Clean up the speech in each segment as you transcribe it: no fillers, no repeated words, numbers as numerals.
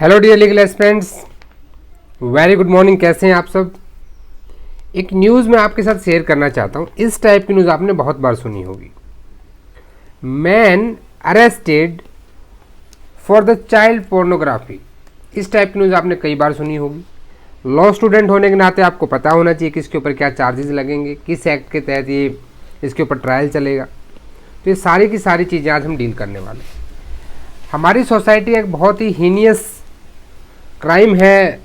Hello dear legal aspirants, very good morning. कैसे हैं आप सब। एक न्यूज़ मैं आपके साथ शेयर करना चाहता हूँ। इस टाइप की न्यूज़ आपने बहुत बार सुनी होगी। Man arrested for the child pornography. इस टाइप की न्यूज़ आपने कई बार सुनी होगी। लॉ स्टूडेंट होने के नाते आपको पता होना चाहिए कि इसके ऊपर क्या चार्जेस लगेंगे, किस एक्ट के तहत ये इसके ऊपर ट्रायल चलेगा। तो ये सारी की सारी चीज़ें आज हम डील करने वाले हैं। हमारी सोसाइटी एक बहुत ही हीनियस क्राइम है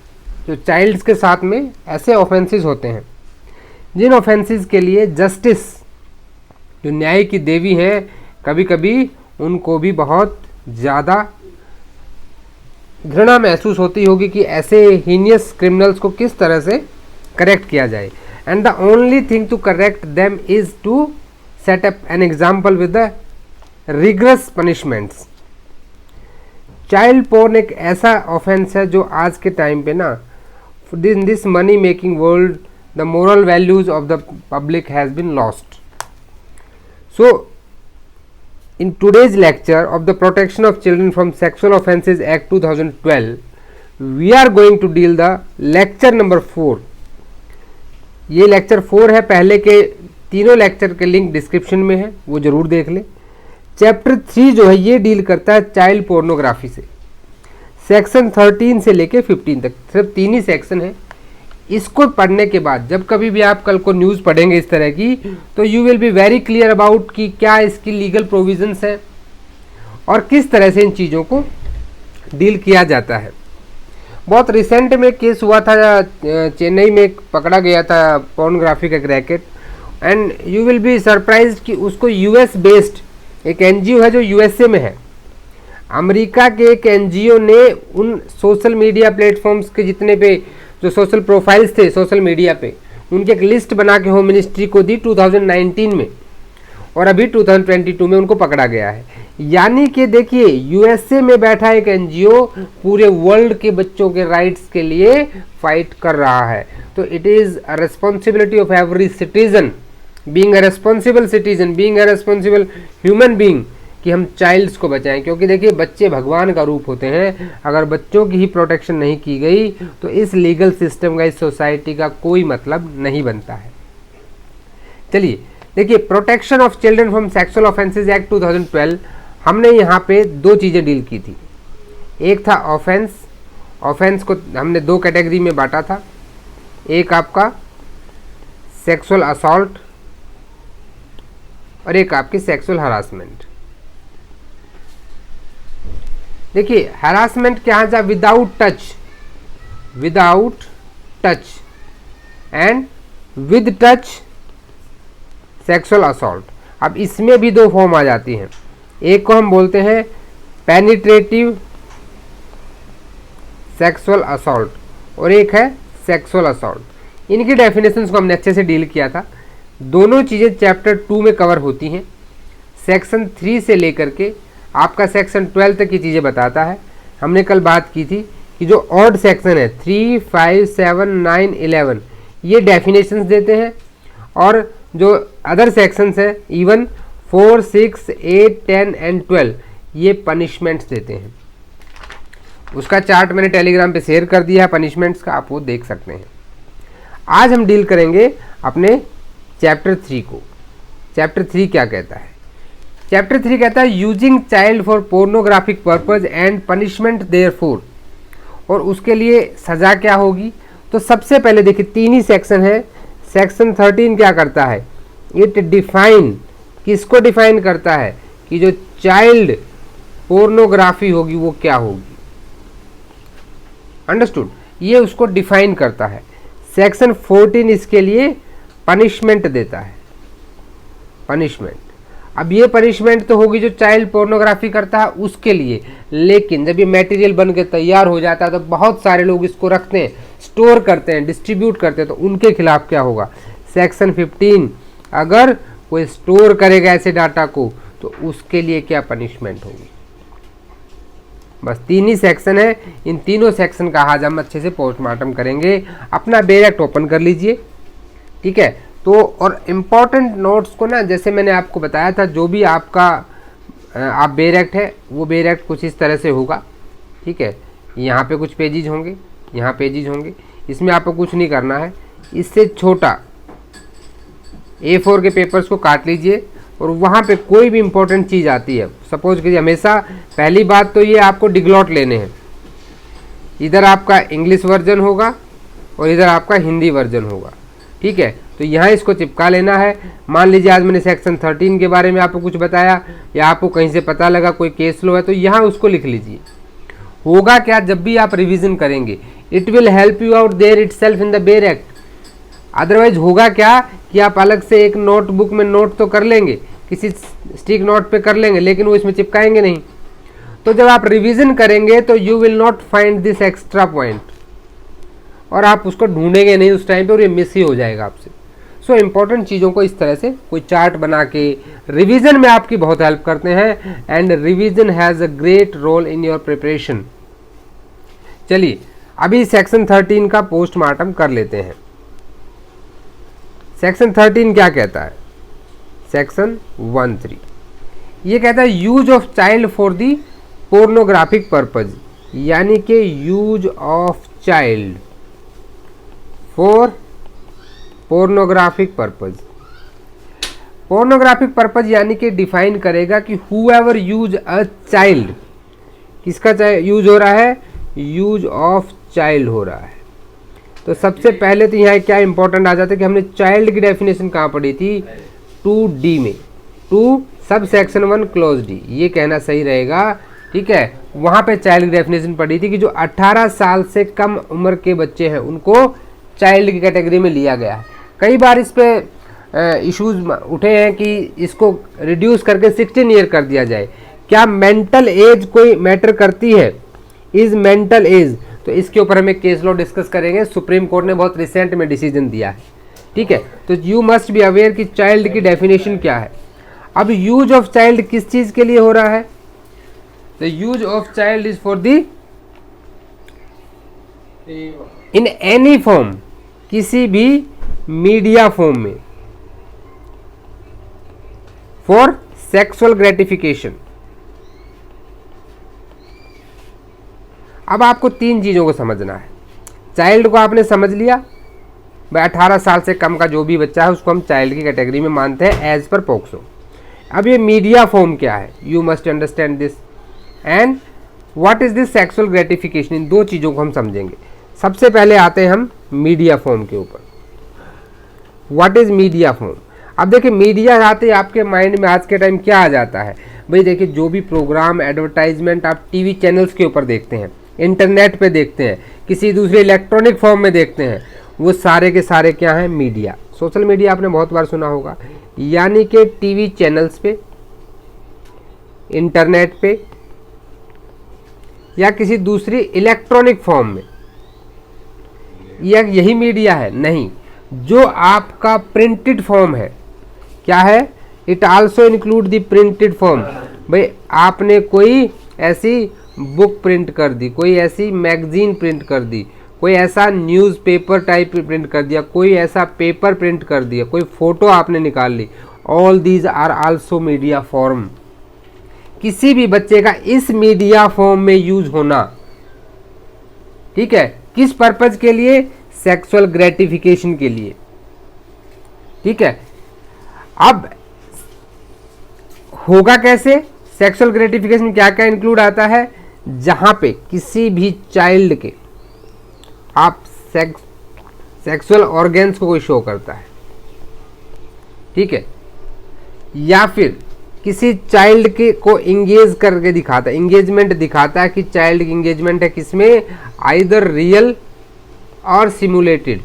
जो चाइल्ड्स के साथ में ऐसे ऑफेंसेस होते हैं जिन ऑफेंसेस के लिए जस्टिस, जो न्याय की देवी हैं, कभी कभी उनको भी बहुत ज़्यादा घृणा महसूस होती होगी कि ऐसे हीनियस क्रिमिनल्स को किस तरह से करेक्ट किया जाए। And the only thing to correct them is to set up an example with the rigorous punishments. Child porn एक ऐसा ऑफेंस है जो आज के टाइम पे ना, in this money making world, the moral values of the public has been lost. So in today's lecture of the protection of children from sexual offences act 2012 we are going to deal the lecture number 4। ये lecture 4 है। पहले के तीनों lecture के link description में है, वो जरूर देख लें। चैप्टर 3 जो है ये डील करता है चाइल्ड पोर्नोग्राफी से। सेक्शन 13 से लेके 15 तक सिर्फ 3 ही सेक्शन है। इसको पढ़ने के बाद जब कभी भी आप कल को न्यूज़ पढ़ेंगे इस तरह की, तो you will be very clear about कि क्या इसकी लीगल प्रोविजंस है और किस तरह से इन चीज़ों को डील किया जाता है। बहुत रिसेंट में केस हुआ था, चेन्नई में पकड़ा गया था पोर्नोग्राफी का एक racket. And you will be surprised कि उसको यूएस बेस्ड एक एनजीओ है जो यूएसए में है। अमेरिका के एक एनजीओ ने उन सोशल मीडिया प्लेटफॉर्म्स के जितने पे जो सोशल प्रोफाइल्स थे सोशल मीडिया पे, उनकी एक लिस्ट बना के होम मिनिस्ट्री को दी 2019 में, और अभी 2022 में उनको पकड़ा गया है। यानी कि देखिए, यूएसए में बैठा एक एनजीओ पूरे वर्ल्ड के बच्चों के राइट्स के लिए फाइट कर रहा है। तो it is a responsibility of every citizen, being a responsible citizen, being a responsible human being, कि हम चाइल्ड्स को बचाएं। क्योंकि देखिए, बच्चे भगवान का रूप होते हैं। अगर बच्चों की ही प्रोटेक्शन नहीं की गई तो इस लीगल सिस्टम का, इस सोसाइटी का कोई मतलब नहीं बनता है। चलिए देखिए, protection of children from sexual offences act 2012, हमने यहाँ पे 2 चीज़ें डील की थी। एक था ऑफेंस को हमने 2 कैटेगरी में बांटा था। एक आपका सेक्सुअल असॉल्ट और एक आपकी सेक्सुअल हरासमेंट। देखिए, हरासमेंट क्या है, without touch and with touch sexual assault. अब इसमें भी 2 फॉर्म आ जाती हैं। एक को हम बोलते हैं पेनिट्रेटिव सेक्सुअल असॉल्ट और एक है सेक्सुअल असॉल्ट। इनकी डेफिनेशंस को हमने अच्छे से डील किया था। दोनों चीज़ें चैप्टर 2 में कवर होती हैं। सेक्शन 3 से लेकर के आपका सेक्शन 12 तक की चीज़ें बताता है। हमने कल बात की थी कि जो ऑड सेक्शन है 3, 5, 7, 9, 11 ये डेफिनेशंस देते हैं, और जो अदर सेक्शंस है इवन 4, 6, 8, 10 एंड 12 ये पनिशमेंट्स देते हैं। उसका चार्ट मैंने टेलीग्राम पे शेयर कर दिया है पनिशमेंट्स का, आप वो देख सकते हैं। आज हम डील करेंगे अपने चैप्टर 3 को। चैप्टर 3 क्या कहता है? चैप्टर 3 कहता है using child for pornographic purpose and punishment therefore. और उसके लिए सज़ा क्या होगी? तो सबसे पहले देखिए, 3 ही सेक्शन है। सेक्शन 13 क्या करता है? इट डिफाइन, किसको डिफाइन करता है कि जो चाइल्ड पोर्नोग्राफी होगी वो क्या होगी। अंडरस्टूड? ये उसको डिफाइन करता है। सेक्शन 14 इसके लिए पनिशमेंट देता है। पनिशमेंट, अब ये पनिशमेंट तो होगी जो चाइल्ड पोर्नोग्राफी करता है उसके लिए, लेकिन जब ये मटेरियल बन के तैयार हो जाता है तो बहुत सारे लोग इसको रखते हैं, स्टोर करते हैं, डिस्ट्रीब्यूट करते हैं, तो उनके खिलाफ क्या होगा? सेक्शन 15, अगर कोई स्टोर करेगा ऐसे डाटा को तो उसके लिए क्या पनिशमेंट होगी। बस 3 ही सेक्शन है। इन तीनों सेक्शन का आज हम अच्छे से पोस्टमार्टम करेंगे। अपना बेयर एक्ट ओपन कर लीजिए, ठीक है। तो और इम्पॉर्टेंट नोट्स को ना, जैसे मैंने आपको बताया था, जो भी आपका आप बेयर एक्ट है वो बेयर एक्ट कुछ इस तरह से होगा, ठीक है। यहाँ पे कुछ पेजेज होंगे, यहाँ पेजेज होंगे, इसमें आपको कुछ नहीं करना है। इससे छोटा A4 के पेपर्स को काट लीजिए और वहाँ पे कोई भी इंपॉर्टेंट चीज़ आती है, सपोज कीजिए, हमेशा पहली बात तो ये आपको डिग्लॉट लेने हैं। इधर आपका इंग्लिश वर्जन होगा और इधर आपका हिंदी वर्जन होगा, ठीक है। तो यहाँ इसको चिपका लेना है। मान लीजिए आज मैंने सेक्शन 13 के बारे में आपको कुछ बताया या आपको कहीं से पता लगा कोई केस लो है, तो यहाँ उसको लिख लीजिए। होगा क्या, जब भी आप रिवीजन करेंगे, it will help you out there itself in the bare act. Otherwise होगा क्या कि आप अलग से एक नोटबुक में नोट तो कर लेंगे, किसी स्टिक नोट पे कर लेंगे, लेकिन वो इसमें चिपकाएंगे नहीं। तो जब आप रिवीजन करेंगे तो you will not find this extra point, और आप उसको ढूंढेंगे नहीं उस टाइम पे, और ये मिस ही हो जाएगा आपसे। सो इम्पोर्टेंट चीज़ों को इस तरह से कोई चार्ट बना के रिवीजन में आपकी बहुत हेल्प करते हैं, and revision has a great role in your preparation. चलिए अभी सेक्शन 13 का पोस्टमार्टम कर लेते हैं। सेक्शन 13 क्या कहता है? सेक्शन 13 ये कहता है use of child for the pornographic purpose, यानी कि use of child for pornographic purpose. Pornographic purpose यानी कि डिफाइन करेगा कि हुएवर यूज अ चाइल्ड, किसका यूज हो रहा है? यूज ऑफ चाइल्ड हो रहा है। तो सबसे पहले तो यहाँ क्या इंपॉर्टेंट आ जाता है कि हमने चाइल्ड की डेफिनेशन कहाँ पढ़ी थी? 2D में, 2 सब सेक्शन 1 क्लोज डी, ये कहना सही रहेगा, ठीक है। वहाँ पे चाइल्ड की डेफिनेशन पढ़ी थी कि जो 18 साल से कम उम्र के बच्चे हैं उनको चाइल्ड की कैटेगरी में लिया गया है। कई बार इस पे इश्यूज उठे हैं कि इसको रिड्यूस करके 16 ईयर कर दिया जाए। क्या मेंटल एज कोई मैटर करती है? इज मेंटल एज, तो इसके ऊपर हम एक केस लॉ डिस्कस करेंगे। सुप्रीम कोर्ट ने बहुत रिसेंट में डिसीजन दिया है, ठीक है। तो यू मस्ट बी अवेयर कि चाइल्ड की डेफिनेशन क्या है। अब यूज ऑफ चाइल्ड किस चीज के लिए हो रहा है? The use of child is for the in any form, किसी भी मीडिया फॉर्म में, फॉर सेक्सुअल ग्रेटिफिकेशन। अब आपको 3 चीज़ों को समझना है। चाइल्ड को आपने समझ लिया, भाई 18 साल से कम का जो भी बच्चा है उसको हम चाइल्ड की कैटेगरी में मानते हैं एज पर पॉक्सो। अब ये मीडिया फॉर्म क्या है? You must understand this, and what is this sexual gratification. इन 2 चीज़ों को हम समझेंगे। सबसे पहले आते हैं हम मीडिया फॉर्म के ऊपर। What is media form? अब देखिए मीडिया आते ही आपके माइंड में आज के टाइम क्या आ जाता है? भाई देखिए जो भी प्रोग्राम एडवर्टाइजमेंट आप टीवी चैनल्स के ऊपर देखते हैं, इंटरनेट पे देखते हैं, किसी दूसरे इलेक्ट्रॉनिक फॉर्म में देखते हैं, वो सारे के सारे क्या हैं? मीडिया। सोशल मीडिया आपने बहुत बार सुना होगा, यानी कि टीवी चैनल्स पे, इंटरनेट पे, या किसी दूसरी इलेक्ट्रॉनिक फॉर्म में, यही मीडिया है? नहीं, जो आपका प्रिंटेड फॉर्म है। क्या है? It also include the printed form. भाई आपने कोई ऐसी बुक प्रिंट कर दी, कोई ऐसी मैगजीन प्रिंट कर दी, कोई ऐसा न्यूज़पेपर टाइप प्रिंट कर दिया, कोई ऐसा पेपर प्रिंट कर दिया, कोई फोटो आपने निकाल ली, all these are also media form. किसी भी बच्चे का इस मीडिया फॉर्म में यूज होना, ठीक है, किस पर्पज के लिए? सेक्सुअल ग्रेटिफिकेशन के लिए, ठीक है। अब होगा कैसे? सेक्सुअल ग्रेटिफिकेशन में क्या क्या इंक्लूड आता है? जहां पे किसी भी चाइल्ड के आप सेक्सुअल ऑर्गेन्स को कोई शो करता है, ठीक है, या फिर किसी चाइल्ड के को इंगेज करके दिखाता है, इंगेजमेंट दिखाता है कि चाइल्ड की इंगेजमेंट है किसमें? आइदर रियल और सिमुलेटेड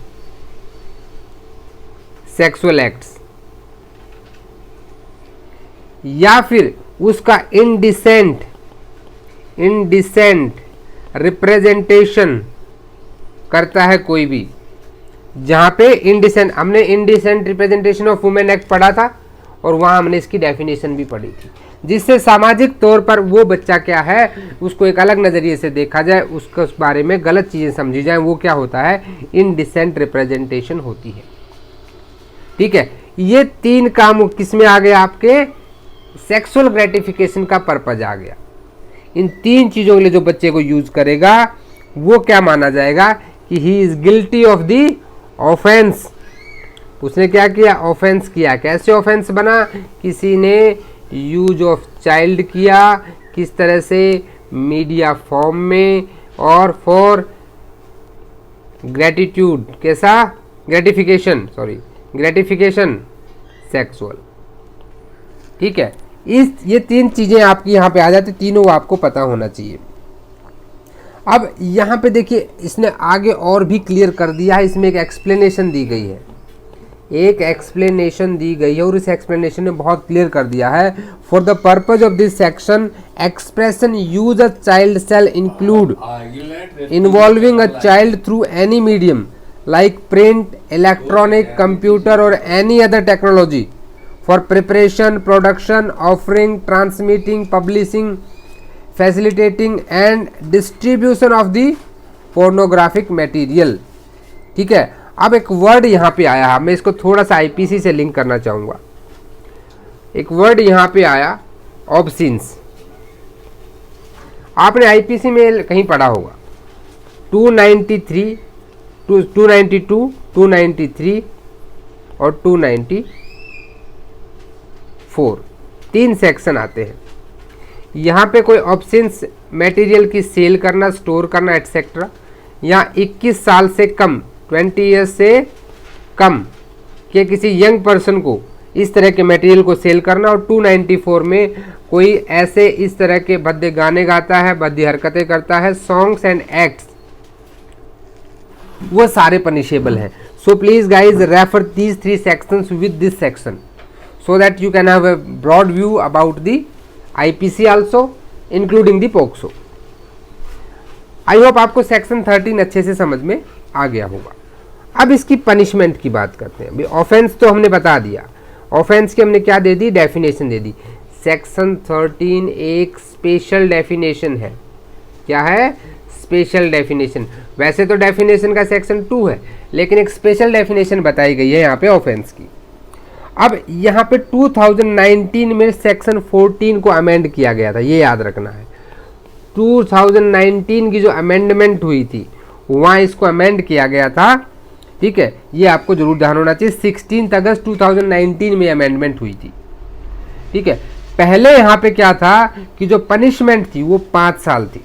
सेक्सुअल एक्ट्स, या फिर उसका इनडिसेंट रिप्रेजेंटेशन करता है कोई भी, जहां पे इनडिसेंट, हमने indecent representation of women act पढ़ा था और वहां हमने इसकी डेफिनेशन भी पढ़ी थी, जिससे सामाजिक तौर पर वो बच्चा क्या है उसको एक अलग नज़रिए से देखा जाए, उसके उस बारे में गलत चीज़ें समझी जाए, वो क्या होता है? इनडिसेंट रिप्रेजेंटेशन होती है, ठीक है। ये 3 काम किस में आ गया? आपके सेक्सुअल ग्रेटिफिकेशन का पर्पज आ गया। इन 3 चीज़ों के लिए जो बच्चे को यूज करेगा वो क्या माना जाएगा कि he is guilty of the offence. उसने क्या किया? ऑफेंस किया। कैसे ऑफेंस बना? किसी ने यूज ऑफ चाइल्ड किया, किस तरह से? मीडिया फॉर्म में, और फॉर ग्रेटिट्यूड, कैसा? Gratification, sorry gratification sexual. ठीक है, ये 3 चीजें आपकी यहाँ पे आ जाती, तीनों आपको पता होना चाहिए। अब यहाँ पे देखिए इसने आगे और भी क्लियर कर दिया है, इसमें एक एक्सप्लेनेशन दी गई है, एक एक्सप्लेनेशन दी गई है और इस एक्सप्लेनेशन में बहुत क्लियर कर दिया है। For the purpose of this section expression use a child shall include involving a child through any medium like print, electronic, computer और any other technology for preparation, production, offering, transmitting, publishing, facilitating and distribution of the pornographic material. ठीक है, अब एक word यहाँ पे आया, मैं इसको थोड़ा सा आईपीसी से लिंक करना चाहूंगा। एक वर्ड यहाँ पे आया, ऑब्सिन्स। आपने आईपीसी में कहीं पढ़ा होगा 293, 292, 293 और 294, 3 सेक्शन आते हैं। यहाँ पे कोई ऑब्सिन्स मटेरियल की सेल करना, स्टोर करना एटसेट्रा, या 21 साल से कम 20 ईयर्स से कम के किसी यंग पर्सन को इस तरह के मटेरियल को सेल करना। और 294 में कोई ऐसे इस तरह के भद्दे गाने गाता है, भद्दी हरकतें करता है, सॉन्ग्स एंड एक्ट्स, वो सारे पनिशेबल हैं। So please guys refer these 3 sections with this section so that you can have a broad view about the IPC also including the POCSO. I hope आपको सेक्शन 13 अच्छे से समझ में आ गया होगा। अब इसकी पनिशमेंट की बात करते हैं। ऑफेंस तो हमने बता दिया, ऑफेंस की हमने क्या दे दी? डेफिनेशन दे दी। सेक्शन 13 एक स्पेशल डेफिनेशन है। क्या है? Special definition. वैसे तो डेफिनेशन का सेक्शन 2 है, लेकिन एक स्पेशल डेफिनेशन बताई गई है यहाँ पे ऑफेंस की। अब यहाँ पे 2019 में सेक्शन 14 को अमेंड किया गया था, ये याद रखना है। 2019 की जो अमेंडमेंट हुई थी वहाँ इसको अमेंड किया गया था। ठीक है, ये आपको जरूर ध्यान होना चाहिए। 16 अगस्त 2019 में अमेंडमेंट हुई थी। ठीक है, पहले यहाँ पे क्या था कि जो पनिशमेंट थी वो 5 साल थी,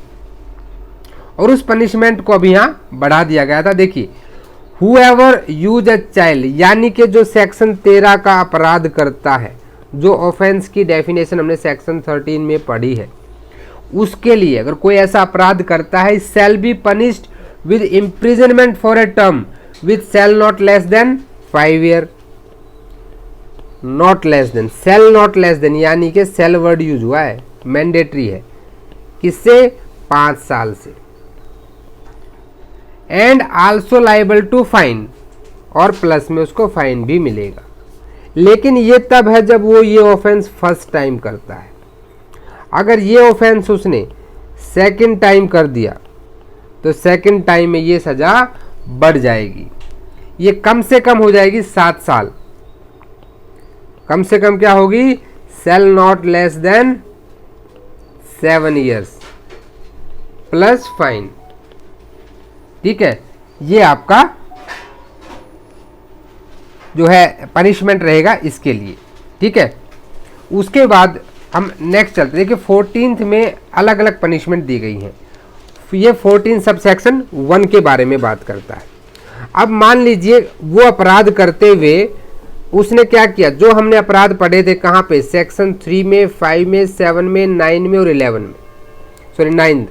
और उस पनिशमेंट को अभी यहाँ बढ़ा दिया गया था। देखिए, whoever use a child, यानी कि जो सेक्शन 13 का अपराध करता है, जो ऑफेंस की डेफिनेशन हमने सेक्शन 13 में पढ़ी है, उसके लिए अगर कोई ऐसा अपराध करता है, shall be punished with imprisonment for a term which shall not less than 5 year, not less than, shall not less than, यानी कि shall वर्ड यूज हुआ है, मैंडेटरी है, किससे? 5 साल से। And also liable to fine, और प्लस में उसको फाइन भी मिलेगा। लेकिन ये तब है जब वो ये ऑफेंस फर्स्ट टाइम करता है। अगर ये ऑफेंस उसने सेकंड टाइम कर दिया तो सेकंड टाइम में ये सजा बढ़ जाएगी। ये कम से कम हो जाएगी 7 साल। कम से कम क्या होगी? shall not less than 7 years plus fine. ठीक है, ये आपका जो है पनिशमेंट रहेगा इसके लिए। ठीक है, उसके बाद हम नेक्स्ट चलते हैं। देखिए 14th में अलग अलग पनिशमेंट दी गई हैं। ये 14 सब सेक्शन 1 के बारे में बात करता है। अब मान लीजिए वो अपराध करते हुए उसने क्या किया, जो हमने अपराध पढ़े थे कहाँ पे? सेक्शन 3 में, 5 में, 7 में, 9 में और 11 में, सॉरी 9।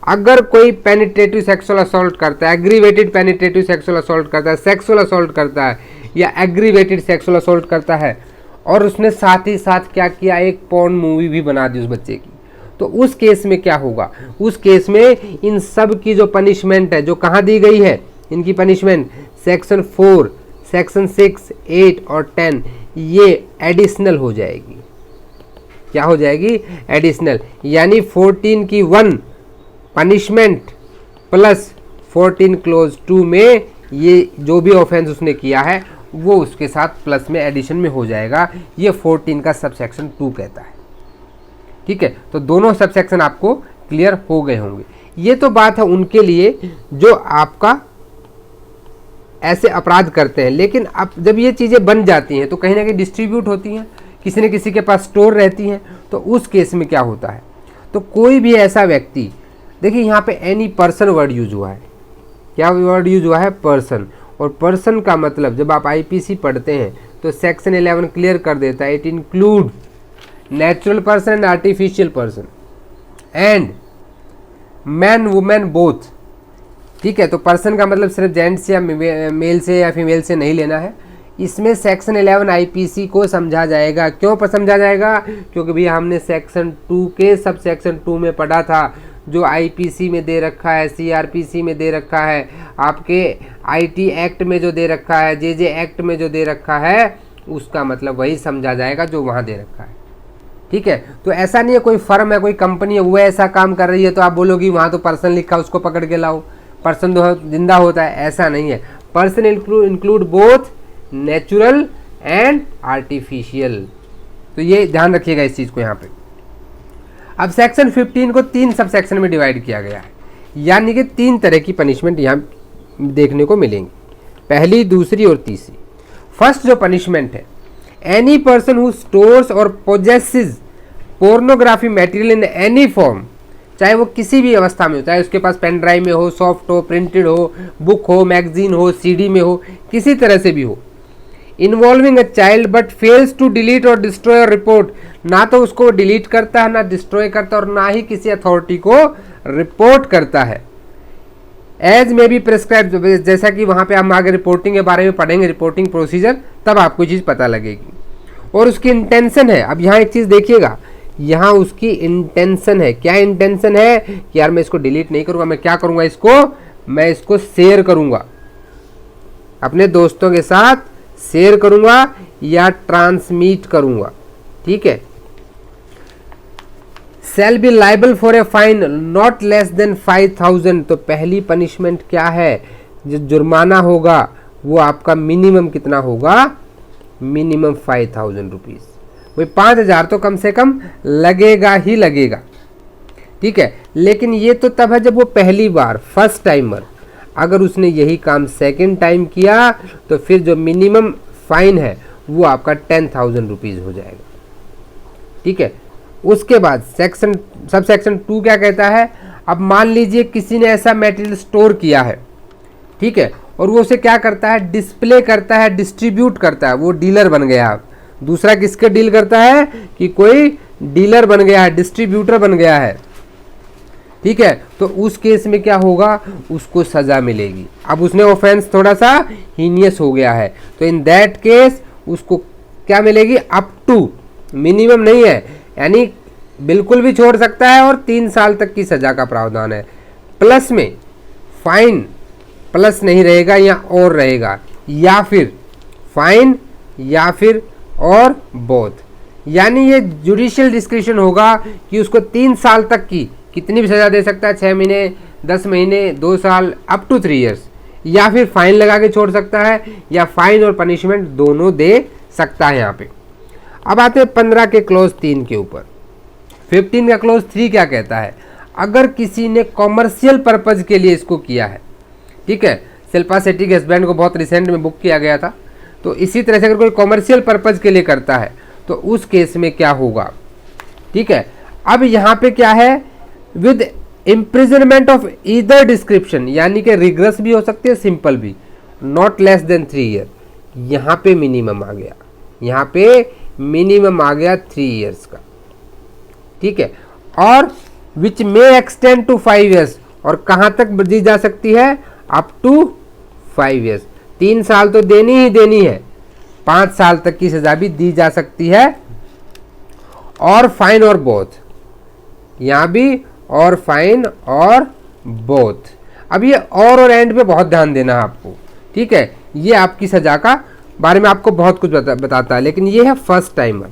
अगर कोई पेनिट्रेटिव सेक्सुअल असॉल्ट करता है, एग्रीवेटेड पेनिट्रेटिव सेक्सुअल असॉल्ट करता है, सेक्सुअल असॉल्ट करता है या एग्रीवेटेड सेक्सुअल असॉल्ट करता है, और उसने साथ ही साथ क्या किया? एक पॉर्न मूवी भी बना दी उस बच्चे की, तो उस केस में क्या होगा? उस केस में इन सब की जो पनिशमेंट है, जो कहाँ दी गई है इनकी पनिशमेंट, सेक्शन 4, सेक्शन 6, 8 और 10, ये एडिशनल हो जाएगी। क्या हो जाएगी? एडिशनल। यानी 14 की 1 पनिशमेंट प्लस 14 क्लोज 2 में ये जो भी ऑफेंस उसने किया है वो उसके साथ प्लस में एडिशन में हो जाएगा। ये 14 का सब सेक्शन 2 कहता है। ठीक है, तो दोनों सब सेक्शन आपको क्लियर हो गए होंगे। ये तो बात है उनके लिए जो आपका ऐसे अपराध करते हैं, लेकिन अब जब ये चीज़ें बन जाती हैं तो कहीं ना कहीं डिस्ट्रीब्यूट होती हैं, किसी न किसी के पास स्टोर रहती हैं, तो उस केस में क्या होता है, तो कोई भी ऐसा व्यक्ति, देखिए यहाँ पे एनी पर्सन वर्ड यूज हुआ है, क्या वर्ड यूज हुआ है, पर्सन। और पर्सन का मतलब जब आप आईपीसी पढ़ते हैं तो सेक्शन 11 क्लियर कर देता है, it include natural person and artificial person and man women both. ठीक है, तो पर्सन का मतलब सिर्फ जेंट्स या मेल से या फीमेल से नहीं लेना है, इसमें सेक्शन 11 आईपीसी को समझा जाएगा। क्यों पर समझा जाएगा, क्योंकि भैया हमने सेक्शन 2 के सब सेक्शन 2 में पढ़ा था, जो आईपीसी में दे रखा है, सीआरपीसी में दे रखा है, आपके आईटी एक्ट में जो दे रखा है, जेजे एक्ट में जो दे रखा है, उसका मतलब वही समझा जाएगा जो वहाँ दे रखा है। ठीक है, तो ऐसा नहीं है कोई फर्म है, कोई कंपनी है, वो ऐसा काम कर रही है तो आप बोलोगी वहाँ तो पर्सन लिखा उसको पकड़ के लाओ, पर्सन तो जिंदा होता है, ऐसा नहीं है। Person include both natural and artificial, तो ये ध्यान रखिएगा इस चीज़ को यहाँ पे। अब सेक्शन 15 को 3 सब सेक्शन में डिवाइड किया गया है, यानी कि 3 तरह की पनिशमेंट यहाँ देखने को मिलेंगी, पहली, दूसरी और तीसरी। फर्स्ट जो पनिशमेंट है, एनी पर्सन हु स्टोर्स और possesses pornography material in any form, चाहे वो किसी भी अवस्था में हो, चाहे उसके पास पेन ड्राइव में हो, सॉफ्ट हो, प्रिंटेड हो, बुक हो, मैगजीन हो, सीडी में हो, किसी तरह से भी हो, involving a child but fails to delete और डिस्ट्रॉय और रिपोर्ट, ना तो उसको डिलीट करता है, ना डिस्ट्रॉय करता है, और ना ही किसी अथॉरिटी को रिपोर्ट करता है, एज में बी प्रिस्क्राइब, जैसा कि वहाँ पे हम आगे रिपोर्टिंग के बारे में पढ़ेंगे, रिपोर्टिंग प्रोसीजर, तब आपको चीज़ पता लगेगी। और उसकी इंटेंशन है, अब यहाँ एक चीज़ देखिएगा, यहाँ उसकी इंटेंशन है, क्या इंटेंशन है कि यार मैं इसको डिलीट नहीं करूँगा, मैं क्या करूँगा, मैं इसको शेयर करूँगा, अपने दोस्तों के साथ शेयर करूँगा या ट्रांसमिट करूँगा। ठीक है, shall be liable for a fine not less than 5000, तो पहली पनिशमेंट क्या है, जो जुर्माना होगा वो आपका मिनिमम कितना होगा, मिनिमम 5000 रुपीज़, वही 5000 तो कम से कम लगेगा ही लगेगा। ठीक है, लेकिन ये तो तब है जब वो पहली बार फर्स्ट टाइमर, अगर उसने यही काम सेकेंड टाइम किया तो फिर जो मिनिमम फाइन है वो आपका 10,000 रुपीज़ हो जाएगा। ठीक है, उसके बाद सब सेक्शन 2 क्या कहता है, अब मान लीजिए किसी ने ऐसा मटेरियल स्टोर किया है, ठीक है, और वो उसे क्या करता है, डिस्प्ले करता है, डिस्ट्रीब्यूट करता है, वो डीलर बन गया। दूसरा किसके डील करता है कि कोई डीलर बन गया है, डिस्ट्रीब्यूटर बन गया है। ठीक है, तो उस केस में क्या होगा, उसको सजा मिलेगी। अब उसने ऑफेंस थोड़ा सा हीनियस हो गया है, तो इन दैट केस उसको क्या मिलेगी, अप टू, मिनिमम नहीं है, यानी बिल्कुल भी छोड़ सकता है, और 3 साल तक की सजा का प्रावधान है। प्लस में फाइन प्लस नहीं रहेगा या और रहेगा, या फिर फाइन या फिर और बोथ, यानी ये जुडिशियल डिस्क्रिप्शन होगा कि उसको 3 साल तक की कितनी भी सज़ा दे सकता है, 6 महीने, 10 महीने, 2 साल, अप टू 3 इयर्स, या फिर फाइन लगा के छोड़ सकता है, या फाइन और पनिशमेंट दोनों दे सकता है यहाँ पे। अब आते हैं 15 के क्लोज 3 के ऊपर। 15 का क्लोज 3 क्या कहता है, अगर किसी ने कॉमर्शियल पर्पज के लिए इसको किया है, ठीक है, शिल्पा शेट्टी के हस्बैंड को बहुत रिसेंट में बुक किया गया था, तो इसी तरह से अगर कोई कॉमर्शियल पर्पज के लिए करता है तो उस केस में क्या होगा। ठीक है, अब यहाँ पे क्या है, with imprisonment of either description, यानी कि रिग्रेस भी हो सकती है, सिंपल भी, नॉट लेस देन 3 ईयर, यहाँ पे मिनिमम आ गया, यहाँ पे मिनिमम आ गया 3 ईयर्स का। ठीक है, और विच मे एक्सटेंड टू 5 ईयर्स, और कहाँ तक दी जा सकती है, अप टू 5 ईयर्स, 3 साल तो देनी ही देनी है, 5 साल तक की सजा भी दी जा सकती है, और फाइन और बोथ, यहाँ भी और फाइन और बोथ। अब ये और एंड पे बहुत ध्यान देना है आपको। ठीक है, ये आपकी सजा का बारे में आपको बहुत कुछ बताता है, लेकिन ये है फर्स्ट टाइमर।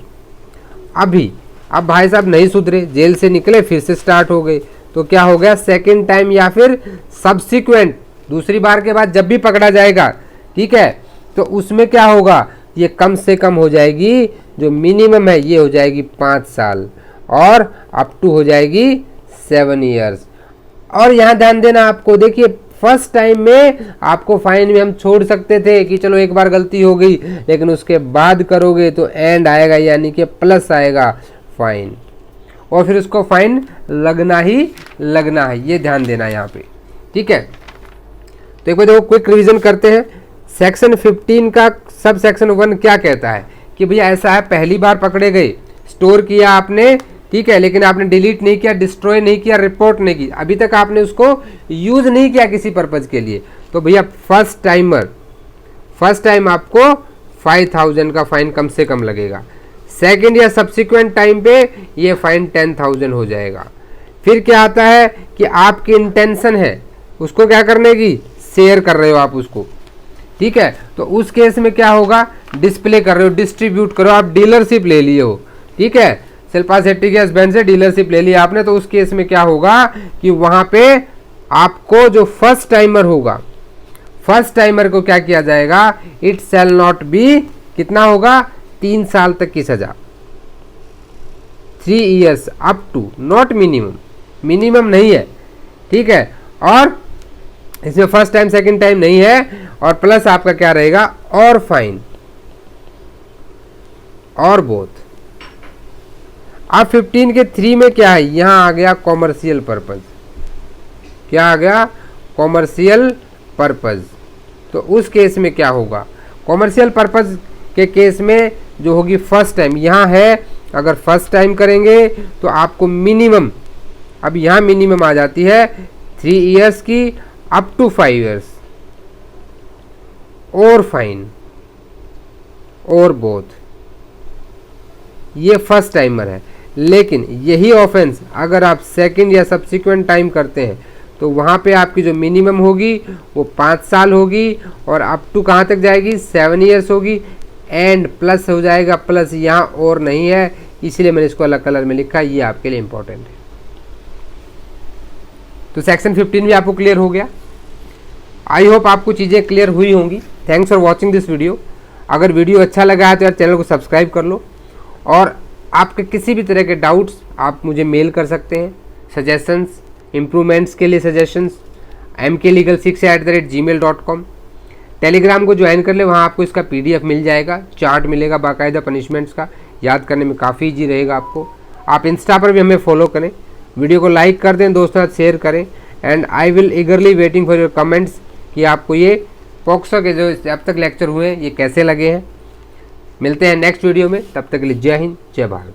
अब भाई साहब नहीं सुधरे, जेल से निकले, फिर से स्टार्ट हो गए, तो क्या हो गया, सेकेंड टाइम या फिर सब्सिक्वेंट, दूसरी बार के बाद जब भी पकड़ा जाएगा, ठीक है, तो उसमें क्या होगा, ये कम से कम हो जाएगी, जो मिनिमम है ये हो जाएगी 5 साल, और अप टू हो जाएगी 7 ईयर्स। और यहाँ ध्यान देना आपको, देखिए फर्स्ट टाइम में आपको फाइन में हम छोड़ सकते थे कि चलो एक बार गलती हो गई, लेकिन उसके बाद करोगे तो एंड आएगा, यानी कि प्लस आएगा फाइन, और फिर उसको फाइन लगना ही लगना है, ये ध्यान देना यहाँ पे, ठीक है। तो एक बार देखो क्विक रिवीजन करते हैं। सेक्शन 15 का सब सेक्शन 1 क्या कहता है कि भैया ऐसा है, पहली बार पकड़े गए, स्टोर किया आपने, ठीक है, लेकिन आपने डिलीट नहीं किया, डिस्ट्रॉय नहीं किया, रिपोर्ट नहीं की, अभी तक आपने उसको यूज नहीं किया किसी पर्पज के लिए, तो भैया फर्स्ट टाइम आपको 5000 का फाइन कम से कम लगेगा। सेकंड या सब्सिक्वेंट टाइम पे ये फाइन 10,000 हो जाएगा। फिर क्या आता है कि आपकी इंटेंशन है उसको क्या करने की, शेयर कर रहे हो आप उसको, ठीक है, तो उस केस में क्या होगा, डिस्प्ले कर रहे हो, डिस्ट्रीब्यूट करो, आप डीलरशिप ले लिए हो, ठीक है, शिल्पा शेट्टी गैस बैंड से डीलरशिप ले लिया आपने, तो उस केस में क्या होगा कि वहां पे आपको जो फर्स्ट टाइमर होगा, फर्स्ट टाइमर को क्या किया जाएगा, इट शैल नॉट बी, कितना होगा, 3 साल तक की सजा, 3 years up to, not minimum नहीं है, ठीक है, और इसमें फर्स्ट टाइम सेकंड टाइम नहीं है, और प्लस आपका क्या रहेगा, और फाइन और बोथ। अब 15 के 3 में क्या है, यहां आ गया कॉमर्शियल पर्पज, क्या आ गया, कॉमर्शियल पर्पज। तो उस केस में क्या होगा, कॉमर्शियल पर्पज के केस में जो होगी फर्स्ट टाइम, यहां है अगर फर्स्ट टाइम करेंगे तो आपको मिनिमम, अब यहां मिनिमम आ जाती है 3 ईयर्स की अप टू 5 ईयर्स, और फाइन और बोथ, ये फर्स्ट टाइमर है। लेकिन यही ऑफेंस अगर आप सेकंड या सब्सिक्वेंट टाइम करते हैं तो वहां पे आपकी जो मिनिमम होगी वो 5 साल होगी, और अप टू कहां तक जाएगी, 7 ईयर्स होगी, एंड प्लस हो जाएगा, प्लस यहाँ और नहीं है, इसलिए मैंने इसको अलग कलर में लिखा, ये आपके लिए इंपॉर्टेंट है। तो सेक्शन 15 भी आपको क्लियर हो गया। आई होप आपको चीज़ें क्लियर हुई होंगी। Thanks for watching this video. अगर वीडियो अच्छा लगा है तो यार चैनल को सब्सक्राइब कर लो, और आपके किसी भी तरह के डाउट्स आप मुझे मेल कर सकते हैं, सजेशंस, इम्प्रूवमेंट्स के लिए सजेशंस mklegal6@gmail.com। टेलीग्राम को ज्वाइन कर ले, वहाँ आपको इसका PDF मिल जाएगा, चार्ट मिलेगा बाकायदा पनिशमेंट्स का, याद करने में काफ़ी ईजी रहेगा आपको। आप इंस्टा पर भी हमें फॉलो करें, वीडियो को लाइक कर दें, दोस्तों साथ शेयर करें, and I will ईगरली waiting for your comments कि आपको ये पॉक्सो के जो अब तक लेक्चर हुए हैं ये कैसे लगे हैं। मिलते हैं नेक्स्ट वीडियो में, तब तक के लिए जय हिंद, जय भारत।